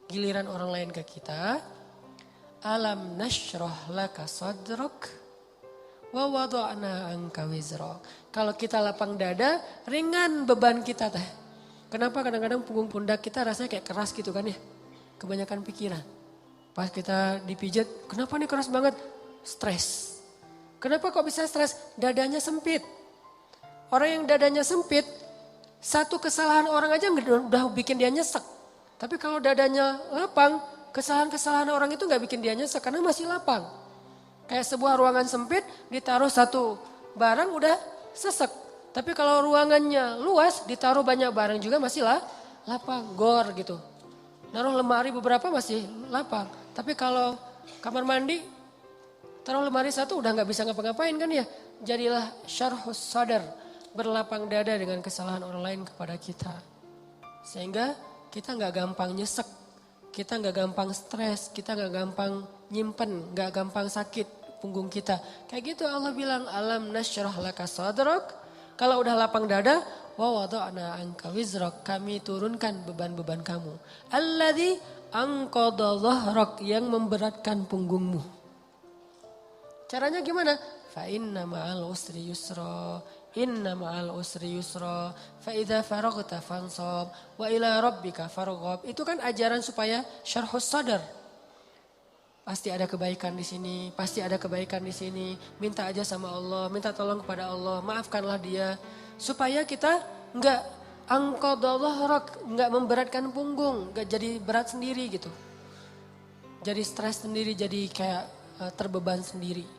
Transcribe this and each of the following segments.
giliran orang lain ke kita, alam nashrah laka sadrak wa wada'na anka wizrak. Kalau kita lapang dada, ringan beban kita teh. Kenapa kadang-kadang punggung pundak kita rasanya kayak keras gitu kan ya? Kebanyakan pikiran. Pas kita dipijat, kenapa nih keras banget? Stres. Kenapa kok bisa stres? Dadanya sempit. Orang yang dadanya sempit, satu kesalahan orang aja udah bikin dia nyesek. Tapi kalau dadanya lapang, kesalahan-kesalahan orang itu gak bikin dia nyesek karena masih lapang. Kayak sebuah ruangan sempit, ditaruh satu barang udah sesek. Tapi kalau ruangannya luas, ditaruh banyak barang juga masih lapang, gor gitu. Naruh lemari beberapa masih lapang. Tapi kalau kamar mandi, taruh lemari satu udah gak bisa ngapa-ngapain kan ya. Jadilah syarhus sadar, berlapang dada dengan kesalahan orang lain kepada kita. Sehingga kita gak gampang nyesek, kita gak gampang stres, kita gak gampang nyimpen, gak gampang sakit punggung kita. Kayak gitu Allah bilang, alam nasyrah laka sadrak. Kalau udah lapang dada, wa wada'na anka wizrak, kami turunkan beban-beban kamu. Alladzi anqadha dhahrak, yang memberatkan punggungmu. Caranya gimana? Fa inna ma'al usri yusra, inna ma'al usri yusra, fa idza faraghta fansab wa ila rabbika farghab. Itu kan ajaran supaya syarhus sadar. Pasti ada kebaikan di sini, pasti ada kebaikan di sini. Minta aja sama Allah, minta tolong kepada Allah, maafkanlah dia. Supaya kita enggak angqadallah, enggak memberatkan punggung, enggak jadi berat sendiri gitu. Jadi stres sendiri, jadi kayak terbeban sendiri.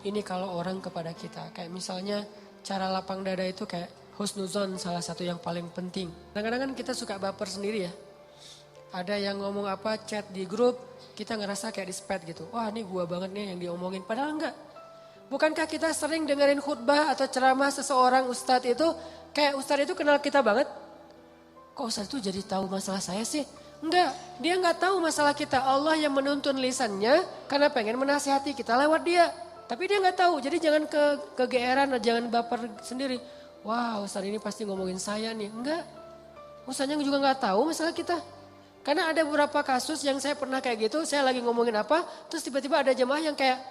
Ini kalau orang kepada kita, kayak misalnya cara lapang dada itu kayak husnuzon, salah satu yang paling penting. Kadang-kadang kan kita suka baper sendiri ya. Ada yang ngomong apa, chat di grup, kita ngerasa kayak di spam gitu. Wah ini gua banget nih yang diomongin, padahal enggak. Bukankah kita sering dengerin khutbah atau ceramah seseorang ustadz itu, kayak ustadz itu kenal kita banget? Kok ustadz itu jadi tahu masalah saya sih? Enggak, dia enggak tahu masalah kita. Allah yang menuntun lisannya karena pengen menasihati kita lewat dia. Tapi dia enggak tahu, jadi jangan kegeeran, jangan baper sendiri. Wah ustadz ini pasti ngomongin saya nih. Enggak, ustadznya juga enggak tahu masalah kita. Karena ada beberapa kasus yang saya pernah kayak gitu, saya lagi ngomongin apa, terus tiba-tiba ada jemaah yang kayak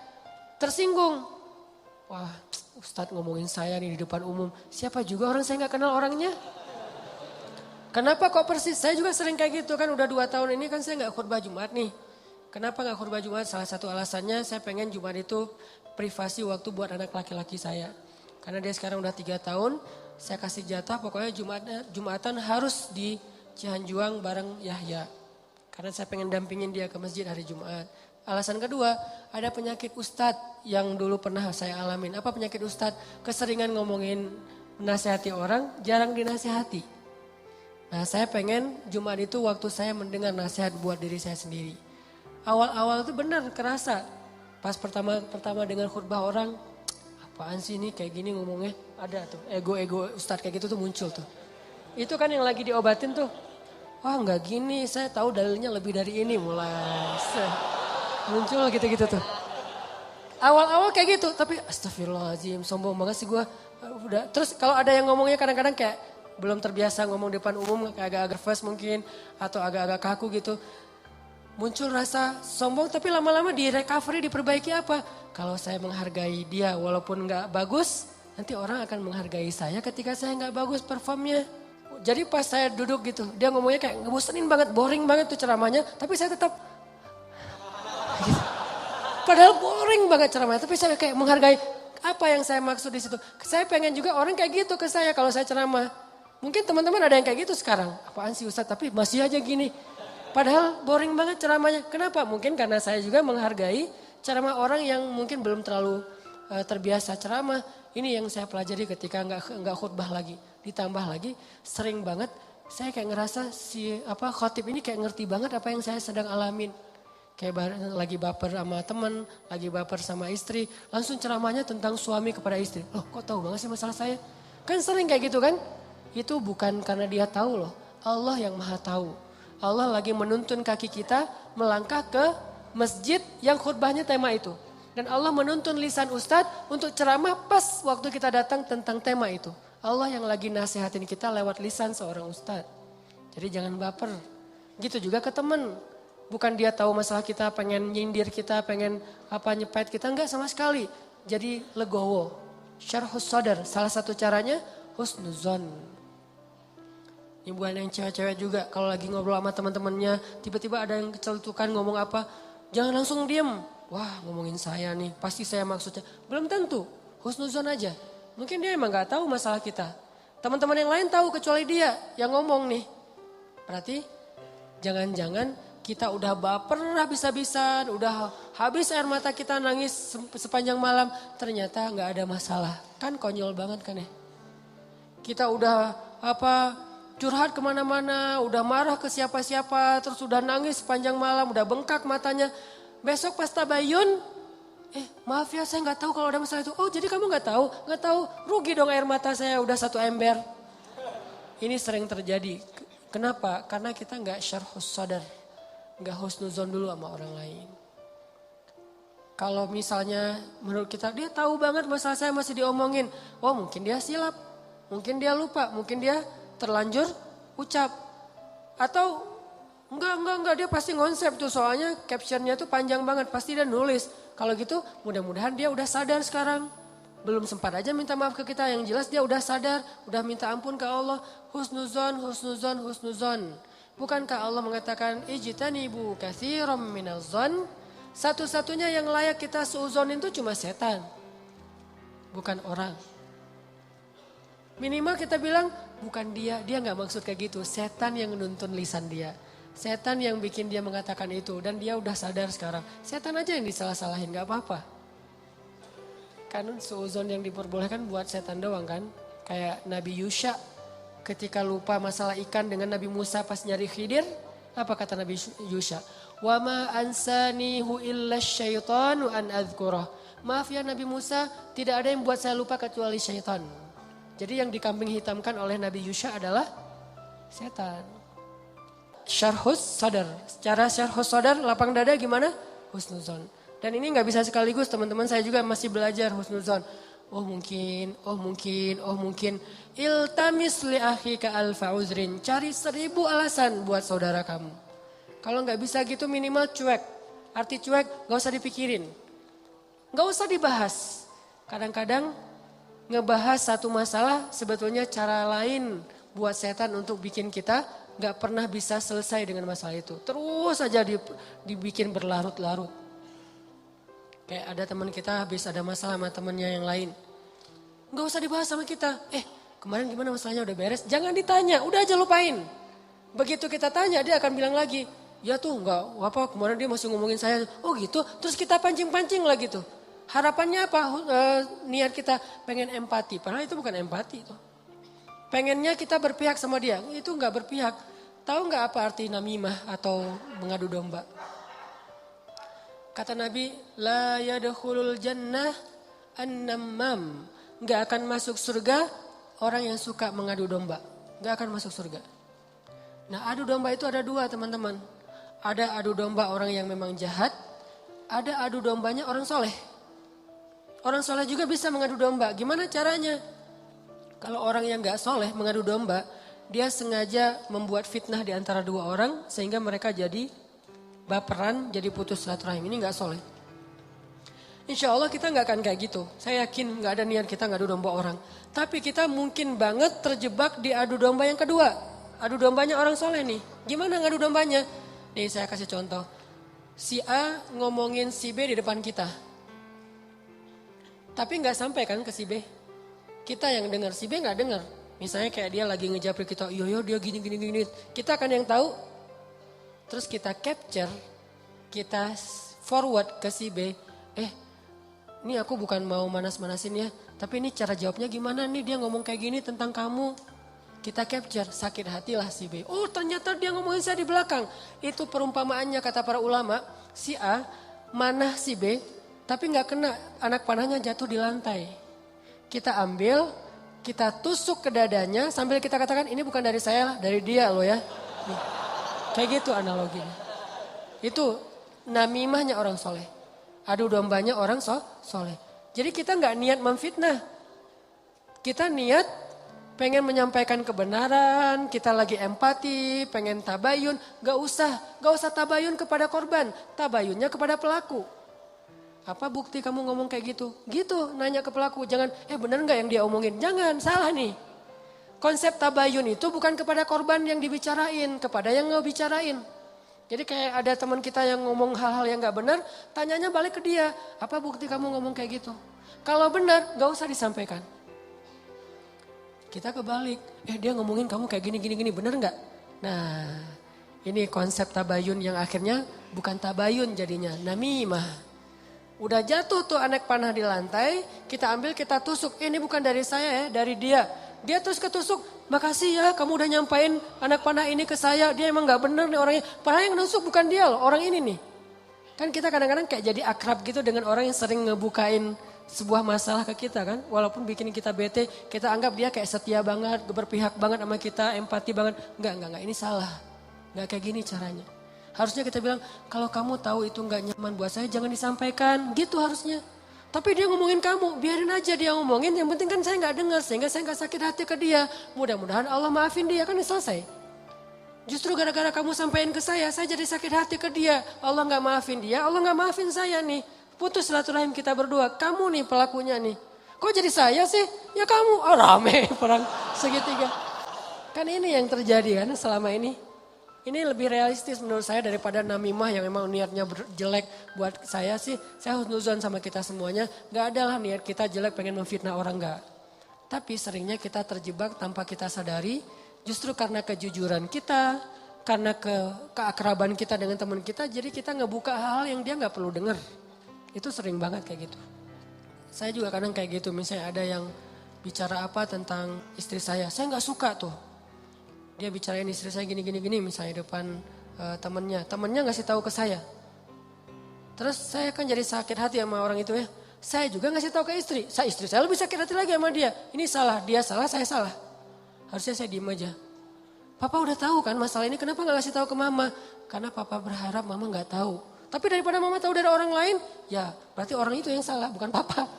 tersinggung. Wah ustadz ngomongin saya nih di depan umum, siapa juga orang saya gak kenal orangnya. Kenapa kok persis, saya juga sering kayak gitu kan, udah 2 tahun ini kan saya gak khutbah Jumat nih. Kenapa gak khutbah Jumat? Salah satu alasannya saya pengen Jumat itu privasi waktu buat anak laki-laki saya. Karena dia sekarang udah 3 tahun, saya kasih jatah pokoknya Jumatan harus di Cihanjuang bareng Yahya. Karena saya pengen dampingin dia ke masjid hari Jumat. Alasan kedua, ada penyakit ustadz yang dulu pernah saya alamin. Apa penyakit ustadz? Keseringan ngomongin menasihati orang, jarang dinasihati. Nah saya pengen Jumat itu waktu saya mendengar nasihat buat diri saya sendiri. Awal-awal itu benar kerasa. Pas pertama dengar khutbah orang, apaan sih ini kayak gini ngomongnya. Ada tuh, ego-ego ustadz kayak gitu tuh muncul tuh. Itu kan yang lagi diobatin tuh. Wah enggak gini, saya tahu dalilnya lebih dari ini mulai. Muncul gitu-gitu tuh. Awal-awal kayak gitu, tapi astagfirullahaladzim, sombong banget sih gue. Udah. Terus kalau ada yang ngomongnya kadang-kadang kayak belum terbiasa ngomong depan umum, kayak agak-agak nervous mungkin. Atau agak-agak kaku gitu. Muncul rasa sombong tapi lama-lama di recovery, diperbaiki apa? Kalau saya menghargai dia walaupun enggak bagus, nanti orang akan menghargai saya ketika saya enggak bagus performnya. Jadi pas saya duduk gitu, dia ngomongnya kayak ngebosenin banget, boring banget tuh ceramahnya. Tapi saya tetap, gitu. Padahal boring banget ceramahnya, tapi saya kayak menghargai apa yang saya maksud di situ. Saya pengen juga orang kayak gitu ke saya kalau saya ceramah. Mungkin teman-teman ada yang kayak gitu sekarang. Apaan sih Ustadz, tapi masih aja gini. Padahal boring banget ceramahnya. Kenapa? Mungkin karena saya juga menghargai ceramah orang yang mungkin belum terlalu terbiasa ceramah. Ini yang saya pelajari ketika nggak khutbah lagi. Ditambah lagi sering banget saya kayak ngerasa khotib ini kayak ngerti banget apa yang saya sedang alamin. Kayak lagi baper sama teman, lagi baper sama istri. Langsung ceramahnya tentang suami kepada istri. Loh kok tahu banget sih masalah saya? Kan sering kayak gitu kan? Itu bukan karena dia tahu loh. Allah yang maha tahu. Allah lagi menuntun kaki kita melangkah ke masjid yang khutbahnya tema itu. Dan Allah menuntun lisan ustadz untuk ceramah pas waktu kita datang tentang tema itu. Allah yang lagi nasihatin kita lewat lisan seorang ustadz. Jadi jangan baper. Gitu juga ke teman. Bukan dia tahu masalah kita, pengen nyindir kita, pengen nyepet kita. Enggak sama sekali. Jadi legowo. Syarhus sadar. Salah satu caranya husnuzon. Ini bukan yang cewek-cewek juga. Kalau lagi ngobrol sama teman-temannya. Tiba-tiba ada yang kecelutukan ngomong apa. Jangan langsung diem. Wah ngomongin saya nih. Pasti saya maksudnya. Belum tentu. Husnuzon aja. Mungkin dia emang gak tahu masalah kita. Teman-teman yang lain tahu kecuali dia yang ngomong nih. Berarti jangan-jangan kita udah baper habis-habisan, udah habis air mata kita nangis sepanjang malam. Ternyata gak ada masalah. Kan konyol banget kan ya. Kita udah curhat kemana-mana, udah marah ke siapa-siapa, terus udah nangis sepanjang malam, udah bengkak matanya. Besok pas tabayun, maaf ya saya gak tahu kalau ada masalah itu. Oh jadi kamu gak tahu? Gak tahu, rugi dong air mata saya udah 1 ember. Ini sering terjadi. Kenapa? Karena kita gak syarhus sadar. Gak husnuzon dulu sama orang lain. Kalau misalnya menurut kita dia tahu banget masalah saya masih diomongin. Oh mungkin dia silap, mungkin dia lupa, mungkin dia terlanjur ucap. Atau enggak dia pasti ngonsep tuh soalnya captionnya tuh panjang banget. Pasti dia nulis. Kalau gitu mudah-mudahan dia udah sadar sekarang. Belum sempat aja minta maaf ke kita. Yang jelas dia udah sadar, udah minta ampun ke Allah. Husnuzon, husnuzon, husnuzon. Bukankah Allah mengatakan ijtanibu katsiran minaz-zon? Satu-satunya yang layak kita suuzon itu cuma setan. Bukan orang. Minimal kita bilang bukan dia gak maksud kayak gitu. Setan yang nuntun lisan dia. Setan yang bikin dia mengatakan itu dan dia udah sadar sekarang. Setan aja yang disalah-salahin gak apa-apa. Kan suuzon yang diperbolehkan buat setan doang kan. Kayak Nabi Yusha ketika lupa masalah ikan dengan Nabi Musa pas nyari Khidir. Apa kata Nabi Yusha? Wa ma ansanihu illa syaitanu an adzkurah. Maaf ya Nabi Musa, tidak ada yang buat saya lupa kecuali syaitan. Jadi yang dikambing hitamkan oleh Nabi Yusha adalah setan. Syarhus sadar. Cara syarhus sadar lapang dada gimana? Husnuzon. Dan ini gak bisa sekaligus teman-teman, saya juga masih belajar husnuzon. Oh mungkin. Iltamis li akhika alfa uzrin. Cari 1000 alasan buat saudara kamu. Kalau gak bisa gitu minimal cuek. Arti cuek gak usah dipikirin. Gak usah dibahas. Kadang-kadang ngebahas satu masalah sebetulnya cara lain buat setan untuk bikin kita gak pernah bisa selesai dengan masalah itu. Terus saja dibikin berlarut-larut. Kayak ada teman kita habis ada masalah sama temannya yang lain. Gak usah dibahas sama kita. Kemarin gimana masalahnya udah beres? Jangan ditanya, udah aja lupain. Begitu kita tanya dia akan bilang lagi. Ya tuh gak apa kemarin dia masih ngomongin saya. Oh gitu, terus kita pancing-pancing lagi tuh. Harapannya apa? Niat kita pengen empati. Padahal itu bukan empati tuh. Pengennya kita berpihak sama dia. Itu gak berpihak. Tahu gak apa arti namimah atau mengadu domba? Kata Nabi, la yadkhulul jannah an-nammam. Gak akan masuk surga orang yang suka mengadu domba. Gak akan masuk surga. Nah adu domba itu ada 2 teman-teman. Ada adu domba orang yang memang jahat. Ada adu dombanya orang soleh. Orang soleh juga bisa mengadu domba. Gimana caranya? Kalau orang yang gak soleh mengadu domba. Dia sengaja membuat fitnah di antara 2 orang. Sehingga mereka jadi baperan, jadi putus silaturahim. Ini gak soleh. Insya Allah kita gak akan kayak gitu. Saya yakin gak ada niat kita ngadu domba orang. Tapi kita mungkin banget terjebak di adu domba yang kedua. Adu dombanya orang soleh nih. Gimana ngadu dombanya? Nih saya kasih contoh. Si A ngomongin si B di depan kita. Tapi gak sampai kan ke si B. Kita yang dengar, si B gak dengar. Misalnya kayak dia lagi ngejapri kita. Iya dia gini. Kita kan yang tahu. Terus kita capture, kita forward ke si B. Ini aku bukan mau manas-manasin ya. Tapi ini cara jawabnya gimana nih, dia ngomong kayak gini tentang kamu. Kita capture, sakit hatilah si B. Oh ternyata dia ngomongin saya di belakang. Itu perumpamaannya kata para ulama. Si A manah si B, tapi gak kena, anak panahnya jatuh di lantai. Kita ambil, kita tusuk ke dadanya sambil kita katakan ini bukan dari saya lah, dari dia loh ya. Nih. Kayak gitu analoginya. Itu namimahnya orang soleh. Adu dombanya orang soleh. Jadi kita gak niat memfitnah. Kita niat pengen menyampaikan kebenaran, kita lagi empati, pengen tabayun, gak usah tabayun kepada korban, tabayunnya kepada pelaku. Apa bukti kamu ngomong kayak gitu? Gitu, nanya ke pelaku, jangan benar gak yang dia omongin? Jangan, salah nih. Konsep tabayun itu bukan kepada korban yang dibicarain, kepada yang ngebicarain. Jadi kayak ada teman kita yang ngomong hal-hal yang gak benar, tanyanya balik ke dia. Apa bukti kamu ngomong kayak gitu? Kalau benar, gak usah disampaikan. Kita kebalik, dia ngomongin kamu kayak gini, benar gak? Nah, ini konsep tabayun yang akhirnya bukan tabayun jadinya, namimah. Udah jatuh tuh anak panah di lantai, kita ambil, kita tusuk. Ini bukan dari saya ya, dari dia. Dia terus ketusuk, makasih ya kamu udah nyampain anak panah ini ke saya. Dia emang gak bener nih orangnya. Padahal yang nusuk bukan dia loh, orang ini nih. Kan kita kadang-kadang kayak jadi akrab gitu dengan orang yang sering ngebukain sebuah masalah ke kita kan. Walaupun bikin kita bete, kita anggap dia kayak setia banget, berpihak banget sama kita, empati banget. Enggak, ini salah. Enggak kayak gini caranya. Harusnya kita bilang, kalau kamu tahu itu gak nyaman buat saya, jangan disampaikan. Gitu harusnya. Tapi dia ngomongin kamu, biarin aja dia ngomongin. Yang penting kan saya gak dengar, sehingga saya gak sakit hati ke dia. Mudah-mudahan Allah maafin dia, kan selesai. Justru gara-gara kamu sampaikan ke saya jadi sakit hati ke dia. Allah gak maafin dia, Allah gak maafin saya nih. Putus silaturahim kita berdua, kamu nih pelakunya nih. Kok jadi saya sih? Ya kamu, rame perang segitiga. Kan ini yang terjadi kan selama ini. Ini lebih realistis menurut saya daripada namimah yang memang niatnya jelek buat saya sih. Saya husnuzon sama kita semuanya. Gak adalah niat kita jelek pengen memfitnah orang, gak. Tapi seringnya kita terjebak tanpa kita sadari. Justru karena kejujuran kita, karena keakraban kita dengan teman kita. Jadi kita ngebuka hal-hal yang dia gak perlu dengar. Itu sering banget kayak gitu. Saya juga kadang kayak gitu. Misalnya ada yang bicara apa tentang istri saya gak suka tuh. Dia bicarain istri saya gini misalnya depan temennya. Temennya ngasih tahu ke saya. Terus saya kan jadi sakit hati sama orang itu ya. Saya juga ngasih tahu ke istri. Istri saya lebih sakit hati lagi sama dia. Ini salah, dia salah, saya salah. Harusnya saya diem aja. Papa udah tahu kan masalah ini, kenapa gak ngasih tahu ke mama? Karena papa berharap mama gak tahu. Tapi daripada mama tahu dari orang lain, ya berarti orang itu yang salah, bukan papa.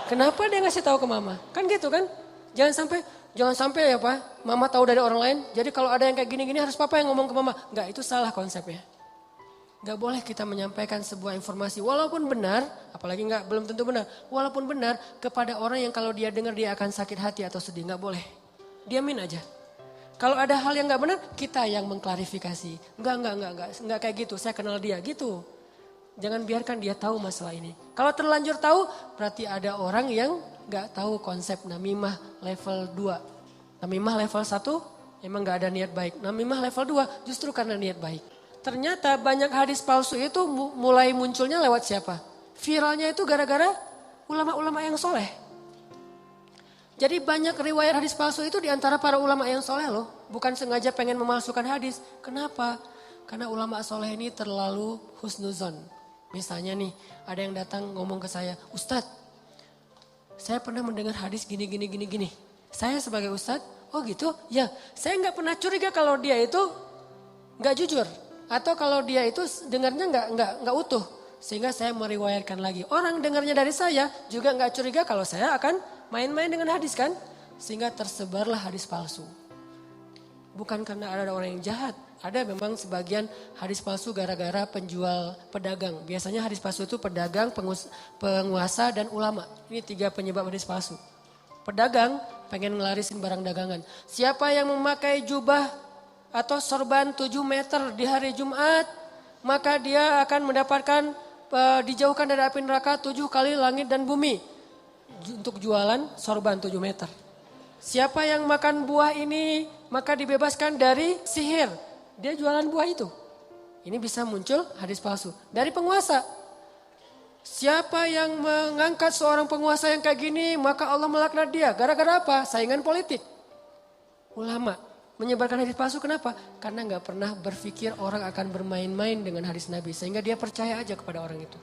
Kenapa dia ngasih tahu ke mama? Kan gitu kan? Jangan sampai ya Pak, mama tahu dari orang lain. Jadi kalau ada yang kayak gini-gini harus papa yang ngomong ke mama. Enggak, itu salah konsepnya. Enggak boleh kita menyampaikan sebuah informasi walaupun benar, apalagi belum tentu benar. Walaupun benar kepada orang yang kalau dia dengar dia akan sakit hati atau sedih. Enggak boleh. Diamin aja. Kalau ada hal yang enggak benar, kita yang mengklarifikasi. Enggak kayak gitu, saya kenal dia gitu. Jangan biarkan dia tahu masalah ini. Kalau terlanjur tahu, berarti ada orang yang gak tahu konsep namimah level 2. Namimah level 1 emang gak ada niat baik. Namimah level 2 justru karena niat baik. Ternyata banyak hadis palsu itu mulai munculnya lewat siapa? Viralnya itu gara-gara ulama-ulama yang soleh. Jadi banyak riwayat hadis palsu itu diantara para ulama yang soleh loh. Bukan sengaja pengen memalsukan hadis. Kenapa? Karena ulama soleh ini terlalu husnuzon. Misalnya nih ada yang datang ngomong ke saya, Ustadz, saya pernah mendengar hadis gini. Saya sebagai ustadz, oh gitu? Ya, saya nggak pernah curiga kalau dia itu nggak jujur. Atau kalau dia itu dengarnya nggak utuh. Sehingga saya meriwayatkan lagi. Orang dengarnya dari saya juga nggak curiga kalau saya akan main-main dengan hadis kan. Sehingga tersebarlah hadis palsu. Bukan karena ada orang yang jahat. Ada memang sebagian hadis palsu gara-gara pedagang. Biasanya hadis palsu itu pedagang, penguasa, dan ulama. Ini 3 penyebab hadis palsu. Pedagang pengen ngelarisin barang dagangan. Siapa yang memakai jubah atau sorban 7 meter di hari Jumat, maka dia akan mendapatkan dijauhkan dari api neraka 7 kali langit dan bumi. Untuk jualan sorban 7 meter. Siapa yang makan buah ini, maka dibebaskan dari sihir. Dia jualan buah itu. Ini bisa muncul hadis palsu. Dari penguasa. Siapa yang mengangkat seorang penguasa yang kayak gini, maka Allah melaknat dia. Gara-gara apa? Saingan politik. Ulama menyebarkan hadis palsu kenapa? Karena gak pernah berpikir orang akan bermain-main dengan hadis Nabi. Sehingga dia percaya aja kepada orang itu.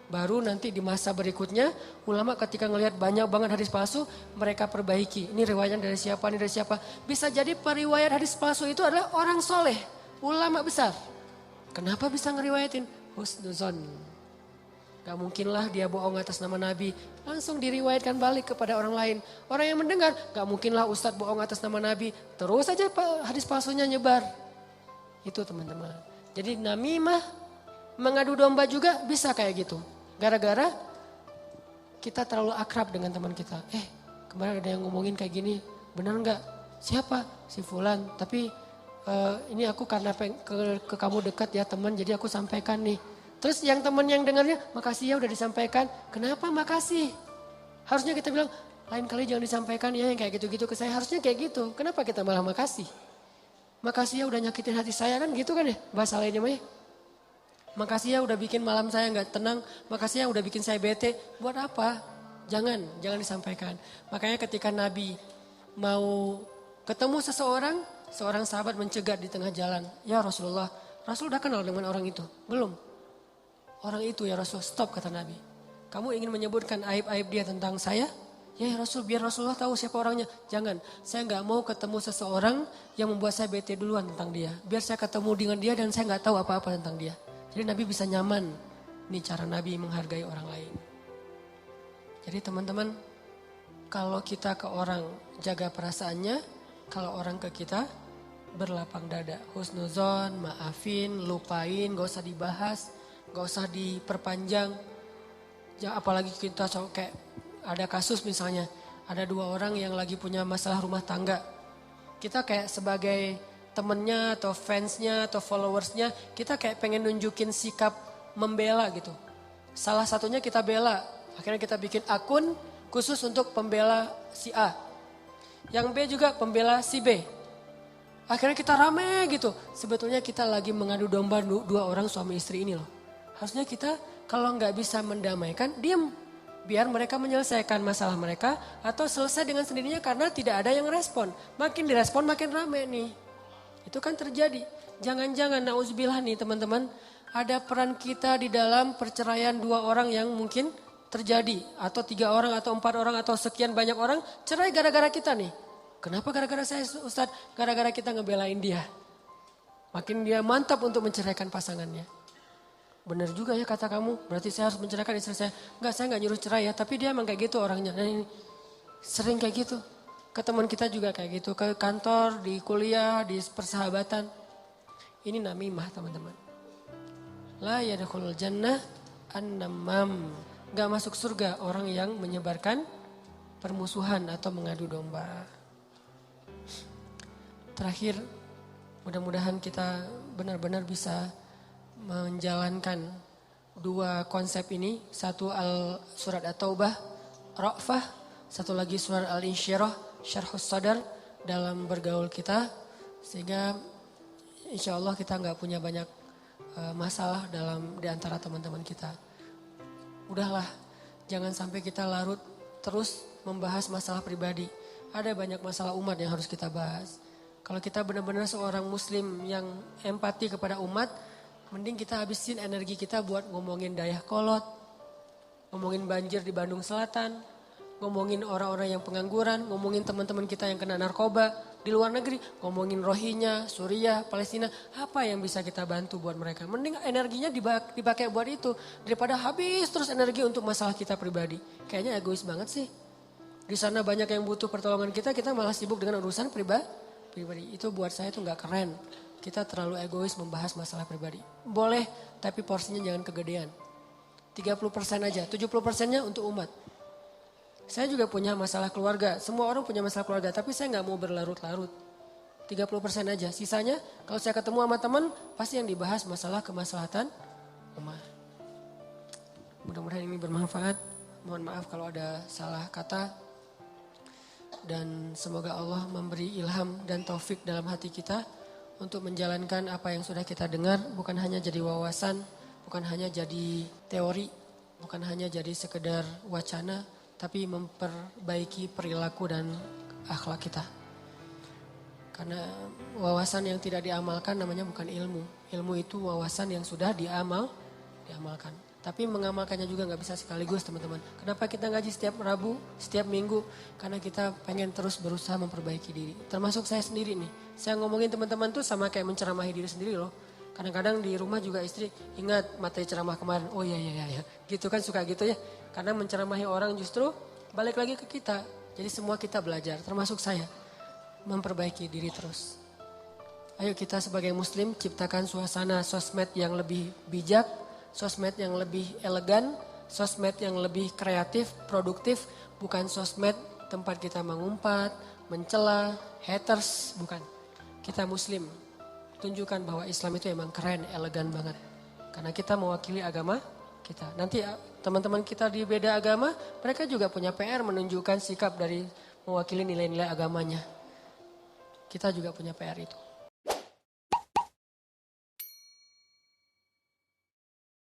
Baru nanti di masa berikutnya, ulama ketika ngelihat banyak banget hadis palsu, mereka perbaiki. Ini riwayat dari siapa, ini dari siapa. Bisa jadi periwayat hadis palsu itu adalah orang soleh, ulama besar. Kenapa bisa ngeriwayatin? Husnuzon. Gak mungkinlah dia bohong atas nama Nabi. Langsung diriwayatkan balik kepada orang lain. Orang yang mendengar, gak mungkinlah Ustadz bohong atas nama Nabi. Terus saja hadis palsunya nyebar. Itu teman-teman. Jadi namimah, mengadu domba juga bisa kayak gitu. Gara-gara kita terlalu akrab dengan teman kita. Kemarin ada yang ngomongin kayak gini, benar gak? Siapa? Si Fulan. Tapi ini aku karena ke kamu dekat ya teman, jadi aku sampaikan nih. Terus yang teman yang dengarnya, makasih ya udah disampaikan. Kenapa makasih? Harusnya kita bilang, lain kali jangan disampaikan ya yang kayak gitu-gitu ke saya. Harusnya kayak gitu. Kenapa kita malah makasih? Makasih ya udah nyakitin hati saya kan gitu kan ya bahasa lainnya mah ya. Makasih ya udah bikin malam saya gak tenang. Makasih ya udah bikin saya bete. Buat apa? Jangan disampaikan. Makanya ketika Nabi mau ketemu seseorang, seorang sahabat mencegat di tengah jalan. Ya Rasulullah, Rasul udah kenal dengan orang itu? Belum. Orang itu ya Rasul, stop kata Nabi. Kamu ingin menyebutkan aib-aib dia tentang saya? Ya Rasul, biar Rasulullah tahu siapa orangnya. Jangan, saya gak mau ketemu seseorang yang membuat saya bete duluan tentang dia. Biar saya ketemu dengan dia dan saya gak tahu apa-apa tentang dia. Jadi Nabi bisa nyaman. Ini cara Nabi menghargai orang lain. Jadi teman-teman, kalau kita ke orang jaga perasaannya, kalau orang ke kita berlapang dada. Husnuzon, maafin, lupain, gak usah dibahas. Gak usah diperpanjang. Apalagi kita kayak ada kasus misalnya. Ada 2 orang yang lagi punya masalah rumah tangga. Kita kayak sebagai temennya atau fansnya atau followersnya. Kita kayak pengen nunjukin sikap membela gitu. Salah satunya kita bela. Akhirnya kita bikin akun khusus untuk pembela si A. Yang B juga pembela si B. Akhirnya kita rame gitu. Sebetulnya kita lagi mengadu domba 2 orang suami istri ini loh. Harusnya kita kalau nggak bisa mendamaikan, diam. Biar mereka menyelesaikan masalah mereka atau selesai dengan sendirinya karena tidak ada yang respon. Makin direspon makin rame nih. Itu kan terjadi. Jangan-jangan nauzubillah nih teman-teman. Ada peran kita di dalam perceraian 2 orang yang mungkin terjadi. Atau 3 orang atau 4 orang atau sekian banyak orang cerai gara-gara kita nih. Kenapa gara-gara saya Ustadz? Gara-gara kita ngebelain dia. Makin dia mantap untuk menceraikan pasangannya. Benar juga ya kata kamu, berarti saya harus menceraikan istri saya. Enggak, saya enggak nyuruh cerai ya, tapi dia emang kayak gitu orangnya. Nah ini sering kayak gitu. Ke teman kita juga kayak gitu, ke kantor, di kuliah, di persahabatan. Ini namimah teman-teman. La yadkhulul jannah an-namam. Enggak masuk surga orang yang menyebarkan permusuhan atau mengadu domba. Terakhir, mudah-mudahan kita benar-benar bisa menjalankan 2 konsep ini. Satu surat At-Taubah, Ra'fah. Satu lagi surat Al-Insyirah, Syarhus Sadar dalam bergaul kita. Sehingga insya Allah kita gak punya banyak masalah di antara teman-teman kita. Udahlah, jangan sampai kita larut terus membahas masalah pribadi. Ada banyak masalah umat yang harus kita bahas. Kalau kita benar-benar seorang muslim yang empati kepada umat, mending kita habisin energi kita buat ngomongin Dayakolot, ngomongin banjir di Bandung Selatan, ngomongin orang-orang yang pengangguran, ngomongin teman-teman kita yang kena narkoba di luar negeri, ngomongin Rohingya, Suriah, Palestina, apa yang bisa kita bantu buat mereka. Mending energinya dipakai buat itu daripada habis terus energi untuk masalah kita pribadi. Kayaknya egois banget sih. Di sana banyak yang butuh pertolongan kita malah sibuk dengan urusan pribadi. Itu buat saya tuh gak keren. Kita terlalu egois membahas masalah pribadi. Boleh, tapi porsinya jangan kegedean. 30% aja, 70%-nya untuk umat. Saya juga punya masalah keluarga. Semua orang punya masalah keluarga, tapi saya gak mau berlarut-larut. 30% aja. Sisanya, kalau saya ketemu sama teman, pasti yang dibahas masalah kemaslahatan umat. Mudah-mudahan ini bermanfaat. Mohon maaf kalau ada salah kata. Dan semoga Allah memberi ilham dan taufik dalam hati kita untuk menjalankan apa yang sudah kita dengar, bukan hanya jadi wawasan, bukan hanya jadi teori, bukan hanya jadi sekedar wacana, tapi memperbaiki perilaku dan akhlak kita. Karena wawasan yang tidak diamalkan namanya bukan ilmu. Ilmu itu wawasan yang sudah diamalkan. Tapi mengamalkannya juga gak bisa sekaligus teman-teman. Kenapa kita ngaji setiap Rabu, setiap Minggu? Karena kita pengen terus berusaha memperbaiki diri. Termasuk saya sendiri nih. Saya ngomongin teman-teman tuh sama kayak menceramahi diri sendiri loh. Kadang-kadang di rumah juga istri ingat materi ceramah kemarin. Oh iya. Gitu kan suka gitu ya. Karena menceramahi orang justru balik lagi ke kita. Jadi semua kita belajar termasuk saya. Memperbaiki diri terus. Ayo kita sebagai muslim ciptakan suasana sosmed yang lebih bijak. Sosmed yang lebih elegan. Sosmed yang lebih kreatif, produktif. Bukan sosmed tempat kita mengumpat, mencela, haters. Bukan. Kita muslim. Tunjukkan bahwa Islam itu emang keren, elegan banget. Karena kita mewakili agama kita. Nanti teman-teman kita di beda agama, mereka juga punya PR menunjukkan sikap dari mewakili nilai-nilai agamanya. Kita juga punya PR itu.